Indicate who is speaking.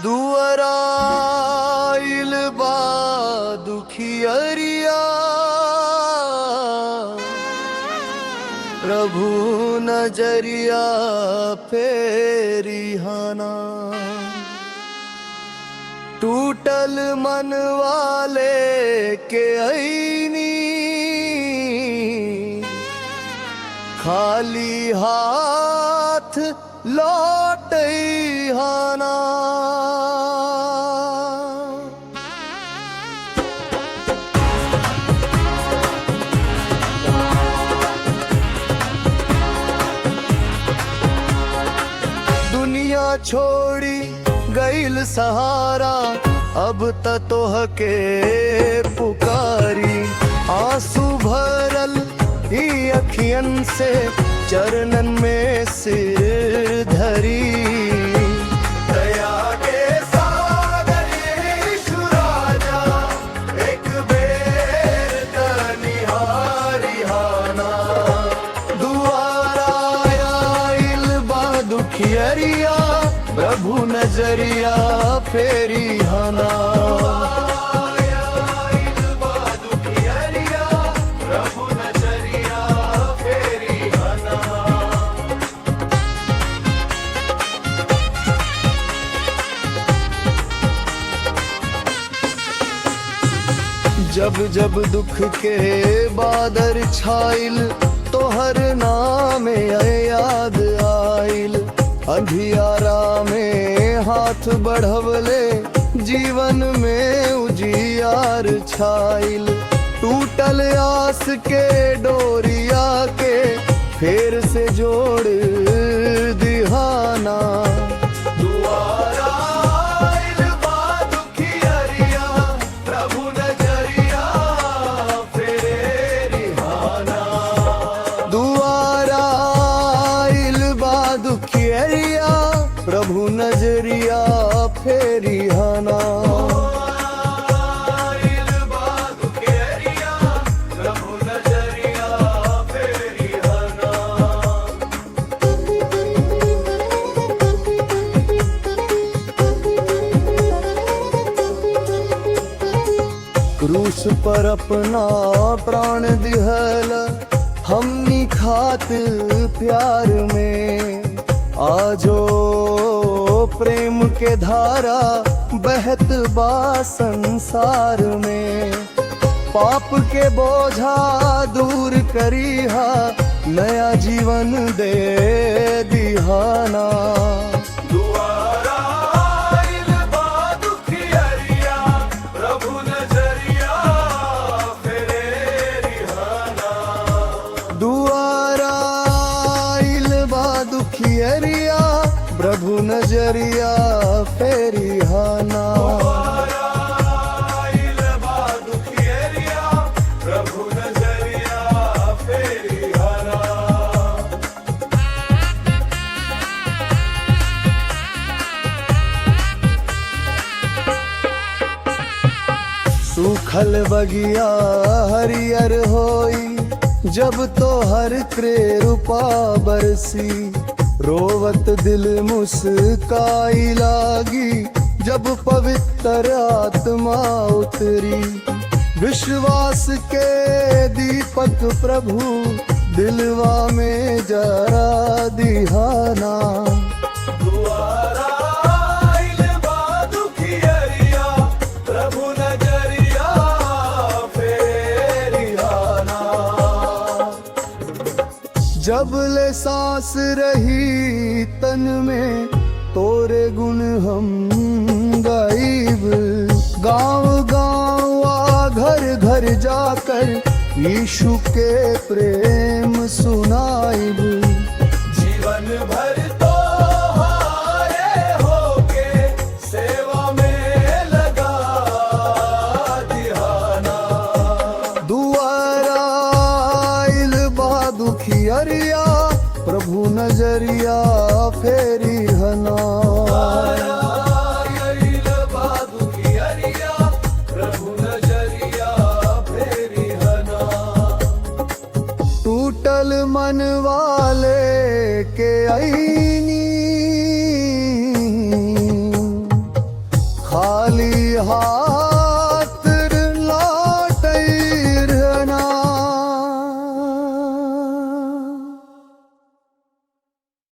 Speaker 1: दुअराइल बा दुखियरिया, प्रभु नजरिया फेरी हाना। टूटल मन वाले के ऐनी, खाली हाथ लौटई हाना। दुनिया छोड़ी गईल सहारा, अब त तोह के पुकारी। आंसू भरल ही अखियन से चरणन में सिर धरी। दया के सागर यीशु राजा, एक बेर त निहारी हाना। दुआरा आइल बा दुखियरिया, प्रभु नजरिया फेरी हाना। जब जब दुख के बादर छाइल, तोहर नाम याद आइल। अंधियारा में हाथ बढ़वले, जीवन में उजियार छाइल। टूटल आस के डोरिया के फेर से जोड़ दिहाना। प्रभु नजरिया फेरी हाना। प्रभु नजरिया फेरी हाना। क्रूस पर अपना प्राण दिहल, हमनी खातिर प्यार में। आजो प्रेम के धारा बहत बा संसार में। पाप के बोझा दूर करीहा, नया जीवन दे दिहाना। दुआरा आइल बा दुखियरिया, प्रभु नजरिया फेरी हाना। दुआरा आइल बा दुखियरिया, प्रभु नजरिया फेरी हाना। प्रभु नजरिया फेरी हाना। सूखल बगिया हरियर होई, जब तो हर कृपा बरसी। रोवत दिल मुस्काई लागी, जब पवित्र आत्मा उतरी। विश्वास के दीपक प्रभु दिलवा में जरा दिहाना। दुआरा आइल बा दुखियरिया, प्रभु नजरिया फेरी हाना। जब ले सांस रही तन में, तोरे गुण हम गाइब। गांव गांव घर घर जाकर यीशु के प्रेम सुनाइब। जीवन भर तो हारे होके सेवा में लगा दिहाना। दुआरा आइल बा दुखियरिया, प्रभु नजरिया फेरी हाना। टूटल मन वाले के आई